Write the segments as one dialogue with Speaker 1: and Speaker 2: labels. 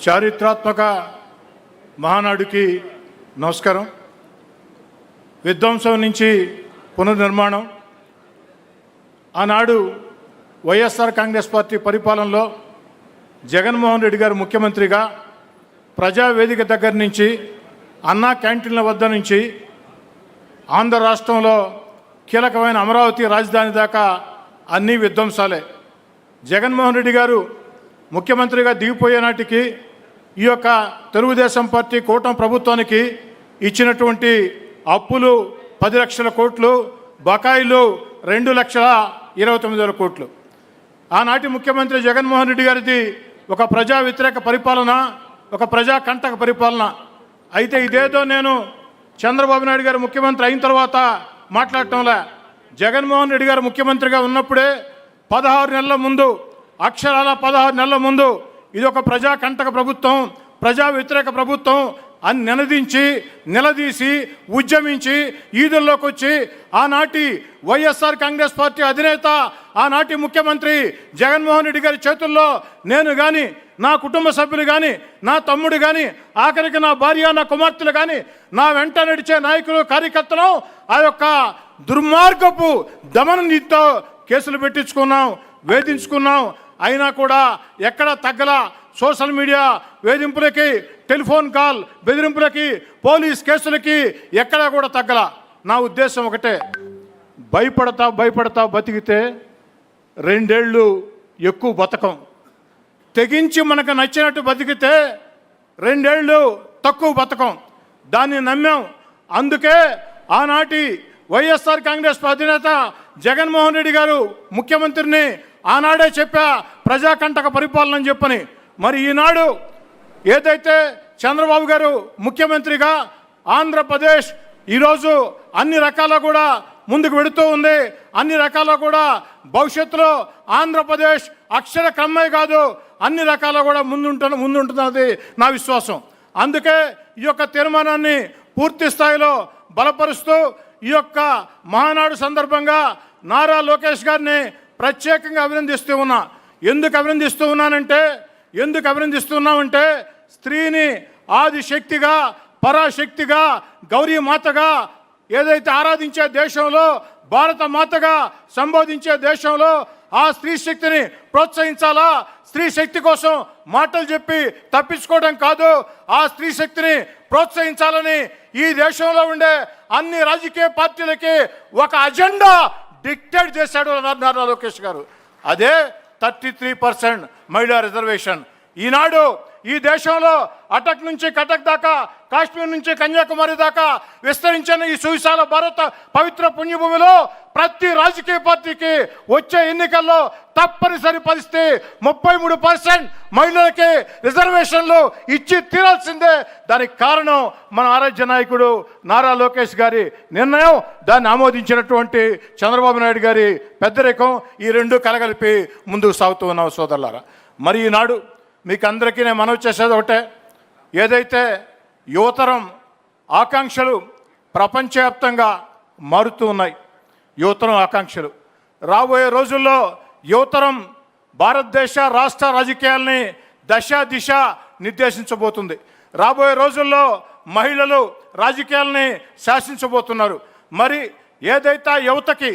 Speaker 1: చారిత్రాత్మక మహానాడుకి నమస్కారం. విధ్వంసం నుంచి పునర్నిర్మాణం. ఆనాడు వైఎస్ఆర్ కాంగ్రెస్ పార్టీ పరిపాలనలో జగన్మోహన్ రెడ్డి గారు ముఖ్యమంత్రిగా ప్రజావేదిక దగ్గర నుంచి అన్నా క్యాంటీన్ల వద్ద నుంచి ఆంధ్ర రాష్ట్రంలో కీలకమైన అమరావతి రాజధాని దాకా అన్నీ విధ్వంసాలే. జగన్మోహన్ రెడ్డి గారు ముఖ్యమంత్రిగా దిగిపోయే నాటికి ఈ యొక్క తెలుగుదేశం పార్టీ కూటమి ప్రభుత్వానికి ఇచ్చినటువంటి అప్పులు 10 లక్షల కోట్లు, బకాయిలు 2,29,000 కోట్లు. ఆనాటి ముఖ్యమంత్రి జగన్మోహన్ రెడ్డి గారిది ఒక ప్రజా వ్యతిరేక పరిపాలన, ఒక ప్రజా కంటక పరిపాలన. అయితే ఇదేదో నేను చంద్రబాబు నాయుడు గారు ముఖ్యమంత్రి అయిన తర్వాత మాట్లాడటంలే. జగన్మోహన్ రెడ్డి గారు ముఖ్యమంత్రిగా ఉన్నప్పుడే 16 నెలల ముందు, అక్షరాల 16 నెలల ముందు ఇది ఒక ప్రజా కంటక ప్రభుత్వం, ప్రజా వ్యతిరేక ప్రభుత్వం అని నిలదీసి ఉద్యమించి ఈదుల్లోకి వచ్చి ఆనాటి వైఎస్ఆర్ కాంగ్రెస్ పార్టీ అధినేత, ఆనాటి ముఖ్యమంత్రి జగన్మోహన్ రెడ్డి గారి చేతుల్లో నేను కానీ, నా కుటుంబ సభ్యులు కానీ, నా తమ్ముడు కానీ, ఆఖరికి నా భార్య, నా కుమార్తెలు కానీ, నా వెంట నడిచే నాయకులు, కార్యకర్తలు ఆ యొక్క దుర్మార్గపు దమన నీతితో కేసులు పెట్టించుకున్నాం, వేధించుకున్నాం. అయినా కూడా ఎక్కడ తగ్గల. సోషల్ మీడియా వేధింపులకి, టెలిఫోన్ కాల్ బెదిరింపులకి, పోలీస్ కేసులకి ఎక్కడా కూడా తగ్గల. నా ఉద్దేశం ఒకటే, భయపడతా బతికితే 2 ఏళ్ళు ఎక్కువ బతకం. తెగించి మనకు నచ్చినట్టు బతికితే 2 ఏళ్ళు తక్కువ బతకం. దాన్ని నమ్మాం. అందుకే ఆనాటి వైఎస్ఆర్ కాంగ్రెస్ అధినేత జగన్మోహన్ రెడ్డి గారు ముఖ్యమంత్రిని ఆనాడే చెప్పా ప్రజాకంటక పరిపాలన అని చెప్పని. మరి ఈనాడు ఏదైతే చంద్రబాబు గారు ముఖ్యమంత్రిగా ఆంధ్రప్రదేశ్ ఈరోజు అన్ని రకాల కూడా ముందుకు వెడుతూ ఉంది. అన్ని రకాల కూడా భవిష్యత్తులో ఆంధ్రప్రదేశ్ అక్షర క్రమే కాదు, అన్ని రకాల కూడా ముందుంటున్నది నా విశ్వాసం. అందుకే ఈ యొక్క తీర్మానాన్ని పూర్తి స్థాయిలో బలపరుస్తూ ఈ యొక్క మహానాడు సందర్భంగా నారా లోకేష్ గారిని ప్రత్యేకంగా అభినందిస్తూ ఉన్నా. ఎందుకు అభినందిస్తున్నామంటే స్త్రీని ఆది శక్తిగా, పరాశక్తిగా, గౌరీ మాతగా ఏదైతే ఆరాధించే దేశంలో, భారత మాతగా సంబోధించే దేశంలో ఆ స్త్రీ శక్తిని ప్రోత్సహించాలా. స్త్రీ శక్తి కోసం మాటలు చెప్పి తప్పించుకోవడం కాదు, ఆ స్త్రీ శక్తిని ప్రోత్సహించాలని ఈ దేశంలో ఉండే అన్ని రాజకీయ పార్టీలకి ఒక అజెండా డిక్టేట్ చేశాడు నారా లోకేష్ గారు. అదే 33% మహిళా రిజర్వేషన్. ఈనాడు ఈ దేశంలో అటక్ నుంచి కటక్ దాకా, కాశ్మీర్ నుంచి కన్యాకుమారి దాకా విస్తరించిన ఈ సువిశాల భారత పవిత్ర పుణ్యభూమిలో ప్రతి రాజకీయ పార్టీకి వచ్చే ఎన్నికల్లో తప్పనిసరి పరిస్థితి 33% మహిళలకి రిజర్వేషన్లు ఇచ్చి తీరాల్సిందే. దానికి కారణం మన ఆరాధ్య నాయకుడు నారా లోకేష్ గారి నిర్ణయం. దాన్ని ఆమోదించినటువంటి చంద్రబాబు నాయుడు గారి పెద్దరికం. ఈ రెండు కలగలిపి ముందుకు సాగుతూ ఉన్నాం సోదరులారా. మరి ఈనాడు మీకు అందరికీ నేను మనవి చేసేది ఒకటే, ఏదైతే యువతరం ఆకాంక్షలు ప్రపంచవ్యాప్తంగా మారుతూ ఉన్నాయి, యువతరం ఆకాంక్షలు రాబోయే రోజుల్లో యువతరం భారతదేశ రాష్ట్ర రాజకీయాల్ని దిశ నిర్దేశించబోతుంది. రాబోయే రోజుల్లో మహిళలు రాజకీయాల్ని శాసించబోతున్నారు. మరి ఏదైతే యువతకి,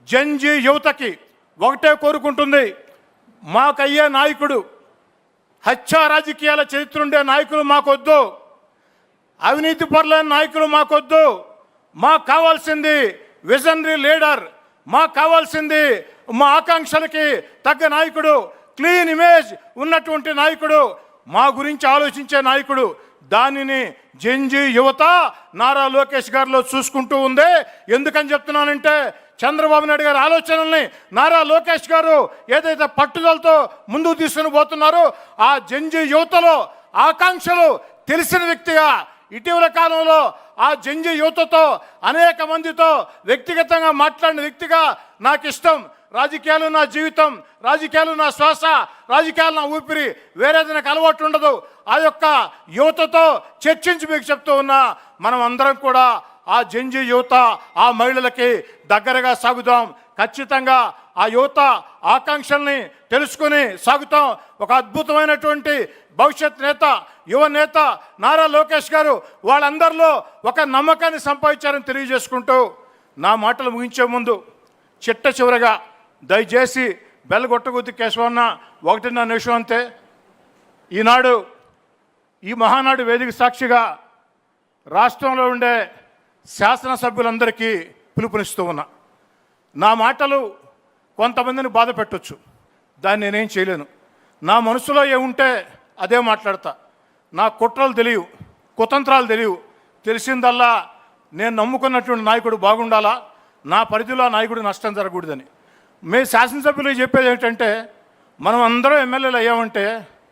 Speaker 1: జంజీ యువతకి ఒకటే కోరుకుంటుంది, మాకయ్యే నాయకుడు, హత్యా రాజకీయాల చరిత్ర ఉండే నాయకులు మాకొద్దు, అవినీతి పరులైన నాయకులు మాకొద్దు. మాకు కావాల్సింది విజనరీ లీడర్, మాకు కావాల్సింది మా ఆకాంక్షలకి తగ్గ నాయకుడు, క్లీన్ ఇమేజ్ ఉన్నటువంటి నాయకుడు, మా గురించి ఆలోచించే నాయకుడు. దానిని జంజీ యువత నారా లోకేష్ గారిలో చూసుకుంటూ ఉంది. ఎందుకని చెప్తున్నానంటే చంద్రబాబు నాయుడు గారి ఆలోచనల్ని నారా లోకేష్ గారు ఏదైతే పట్టుదలతో ముందుకు తీసుకుని పోతున్నారో ఆ జంజీ యువతలో ఆకాంక్షలు తెలిసిన వ్యక్తిగా, ఇటీవల కాలంలో ఆ జంజీ యువతతో అనేక మందితో వ్యక్తిగతంగా మాట్లాడిన వ్యక్తిగా నాకు ఇష్టం. రాజకీయాలు నా జీవితం, రాజకీయాలు నా శ్వాస, రాజకీయాలు నా ఊపిరి, వేరేది నాకు అలవాటు ఉండదు. ఆ యొక్క యువతతో చర్చించి మీకు చెప్తూ ఉన్నా, మనం అందరం కూడా ఆ జంజీ యువత, ఆ మహిళలకి దగ్గరగా సాగుదాం. ఖచ్చితంగా ఆ యువత ఆకాంక్షల్ని తెలుసుకుని సాగుతాం. ఒక అద్భుతమైనటువంటి భవిష్యత్ నేత, యువ నేత నారా లోకేష్ గారు వాళ్ళందరిలో ఒక నమ్మకాన్ని సంపాదించారని తెలియజేసుకుంటూ నా మాటలు ముగించే ముందు చిట్ట చివరగా దయచేసి బెల్లగొట్టగుద్ది కేశవన్న 1.5 నిమిషం అంతే. ఈనాడు ఈ మహానాడు వేదిక సాక్షిగా రాష్ట్రంలో ఉండే శాసనసభ్యులందరికీ పిలుపునిస్తూ ఉన్నా. నా మాటలు కొంతమందిని బాధ పెట్టొచ్చు, దాన్ని నేనేం చేయలేను. నా మనసులో ఏముంటే అదే మాట్లాడతా. నా కుట్రలు తెలియవు, కుతంత్రాలు తెలియవు. తెలిసిందల్లా నేను నమ్ముకున్నటువంటి నాయకుడు బాగుండాలా, నా పరిధిలో నాయకుడు నష్టం జరగకూడదని. మీ శాసనసభ్యులు చెప్పేది ఏంటంటే, మనం అందరం ఎమ్మెల్యేలు అయ్యామంటే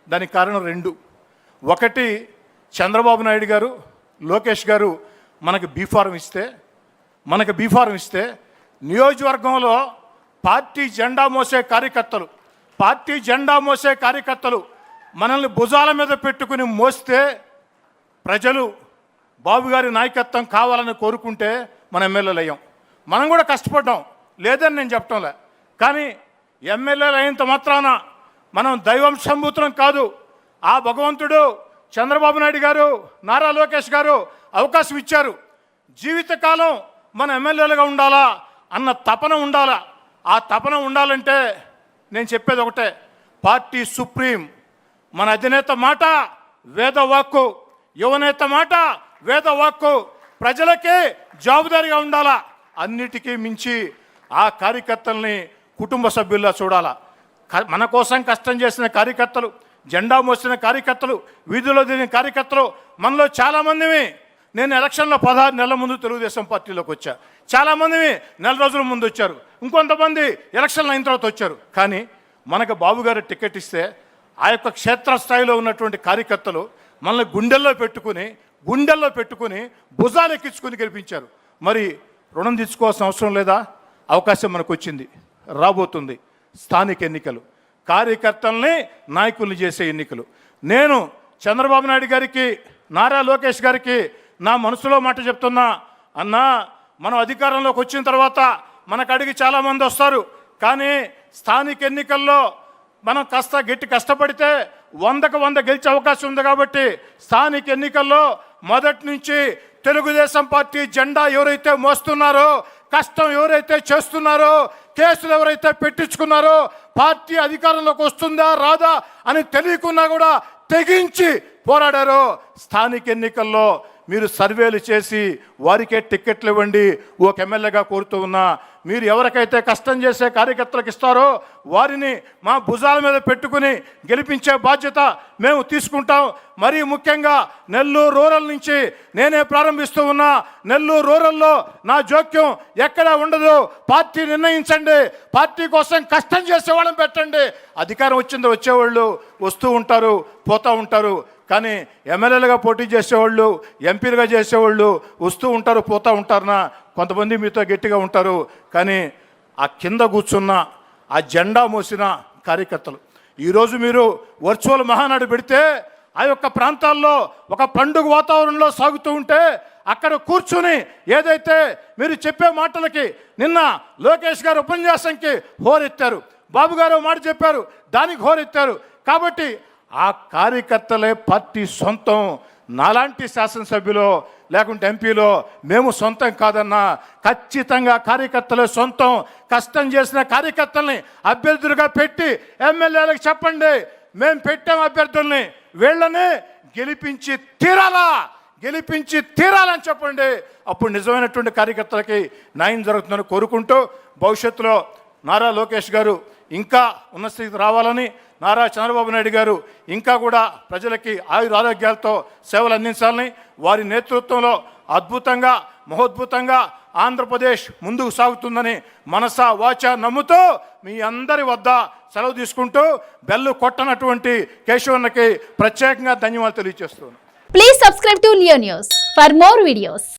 Speaker 1: దానికి కారణం 2. ఒకటి, చంద్రబాబు నాయుడు గారు, లోకేష్ గారు మనకి బీఫారం ఇస్తే నియోజకవర్గంలో పార్టీ జెండా మోసే కార్యకర్తలు మనల్ని భుజాల మీద పెట్టుకుని మోస్తే ప్రజలు బాబు గారి నాయకత్వం కావాలని కోరుకుంటే మన ఎమ్మెల్యేలు అయ్యాం. మనం కూడా కష్టపడ్డాం, లేదని నేను చెప్పటంలే. కానీ ఎమ్మెల్యేలు అయినంత మాత్రాన మనం దైవం సంబూతులం కాదు. ఆ భగవంతుడు చంద్రబాబు నాయుడు గారు, నారా లోకేష్ గారు అవకాశం ఇచ్చారు. జీవితకాలం మన ఎమ్మెల్యేలుగా ఉండాలా అన్న తపన ఉండాలా. ఆ తపన ఉండాలంటే నేను చెప్పేది ఒకటే, పార్టీ సుప్రీం, మన అధినేత మాట వేదవాక్కు, యువనేత మాట వేదవాక్కు, ప్రజలకే జవాబుదారీగా ఉండాలా. అన్నిటికీ మించి ఆ కార్యకర్తల్ని కుటుంబ సభ్యుల్లా చూడాలా. మన కోసం కష్టం చేసిన కార్యకర్తలు, జెండా మోసిన కార్యకర్తలు, వీధిలో దిగిన కార్యకర్తలు మనలో చాలామందివి. నేను ఎలక్షన్లో 16 నెలల ముందు తెలుగుదేశం పార్టీలోకి వచ్చా. చాలామందివి నెల రోజుల ముందు వచ్చారు, ఇంకొంతమంది ఎలక్షన్లు అయిన తర్వాత వచ్చారు. కానీ మనకు బాబు గారు టికెట్ ఇస్తే ఆ యొక్క క్షేత్రస్థాయిలో ఉన్నటువంటి కార్యకర్తలు మనల్ని గుండెల్లో పెట్టుకుని భుజాలు ఎక్కించుకుని గెలిపించారు. మరి రుణం తీసుకోవాల్సిన అవసరం లేదా? అవకాశం మనకు వచ్చింది, రాబోతుంది. స్థానిక ఎన్నికలు, కార్యకర్తల్ని నాయకుల్ని చేసే ఎన్నికలు. నేను చంద్రబాబు నాయుడు గారికి, నారా లోకేష్ గారికి నా మనసులో మాట చెప్తున్నా. అన్నా, మనం అధికారంలోకి వచ్చిన తర్వాత మనకు అడిగి చాలామంది వస్తారు. కానీ స్థానిక ఎన్నికల్లో మనం కష్టపడితే 100కు 100 గెలిచే అవకాశం ఉంది. కాబట్టి స్థానిక ఎన్నికల్లో మొదటి నుంచి తెలుగుదేశం పార్టీ జెండా ఎవరైతే మోస్తున్నారో, కష్టం ఎవరైతే చేస్తున్నారో, కేసులు ఎవరైతే పెట్టించుకున్నారో, పార్టీ అధికారంలోకి వస్తుందా రాదా అని తెలియకున్నా కూడా తెగించి పోరాడారో, స్థానిక ఎన్నికల్లో మీరు సర్వేలు చేసి వారికే టిక్కెట్లు ఇవ్వండి. ఒక ఎమ్మెల్యేగా కోరుతూ ఉన్నా, మీరు ఎవరికైతే కష్టం చేసే కార్యకర్తలకు ఇస్తారో వారిని మా భుజాల మీద పెట్టుకుని గెలిపించే బాధ్యత మేము తీసుకుంటాం. మరీ ముఖ్యంగా నెల్లూరు రూరల్ నుంచి నేనే ప్రారంభిస్తూ ఉన్నా. నెల్లూరు రూరల్లో నా జోక్యం ఎక్కడా ఉండదు. పార్టీ నిర్ణయించండి, పార్టీ కోసం కష్టం చేసేవాళ్ళని పెట్టండి. అధికారం వచ్చిందో వచ్చేవాళ్ళు వస్తూ ఉంటారు, పోతూ ఉంటారు. కానీ ఎమ్మెల్యేలుగా పోటీ చేసేవాళ్ళు, ఎంపీలుగా చేసేవాళ్ళు వస్తూ ఉంటారు, పోతూ ఉంటారనా. కొంతమంది మీతో గట్టిగా ఉంటారు. కానీ ఆ కింద కూర్చున్న, ఆ జెండా మోసిన కార్యకర్తలు ఈరోజు మీరు వర్చువల్ మహానాడు పెడితే ఆ యొక్క ప్రాంతాల్లో ఒక పండుగ వాతావరణంలో సాగుతూ ఉంటే అక్కడ కూర్చుని ఏదైతే మీరు చెప్పే మాటలకి, నిన్న లోకేష్ గారు ఉపన్యాసంకి హోరెత్తారు, బాబు గారు మాట చెప్పారు, దానికి హోరెత్తారు. కాబట్టి ఆ కార్యకర్తలే పార్టీ సొంతం. నాలాంటి శాసనసభ్యులో లేకుంటే ఎంపీలో మేము సొంతం కాదన్నా. ఖచ్చితంగా కార్యకర్తలే సొంతం. కష్టం చేసిన కార్యకర్తల్ని అభ్యర్థులుగా పెట్టి ఎమ్మెల్యేలకు చెప్పండి, మేము పెట్టాం అభ్యర్థుల్ని, వీళ్ళని గెలిపించి తీరాలని చెప్పండి. అప్పుడు నిజమైనటువంటి కార్యకర్తలకి న్యాయం జరుగుతుందని కోరుకుంటూ, భవిష్యత్తులో నారా లోకేష్ గారు ఇంకా ఉన్నత స్థితికి రావాలని, నారా చంద్రబాబు నాయుడు గారు ఇంకా కూడా ప్రజలకి ఆయురారోగ్యాలతో సేవలు అందించాలని, వారి నేతృత్వంలో అద్భుతంగా మహోద్భుతంగా ఆంధ్రప్రదేశ్ ముందుకు సాగుతుందని మనసా వాచా నమ్ముతూ మీ అందరి వద్ద సెలవు తీసుకుంటూ బెల్లు కొట్టనటువంటి కేశవన్నకి ప్రత్యేకంగా ధన్యవాదాలు తెలియజేస్తున్నాను.
Speaker 2: Please subscribe to Leo news for more videos.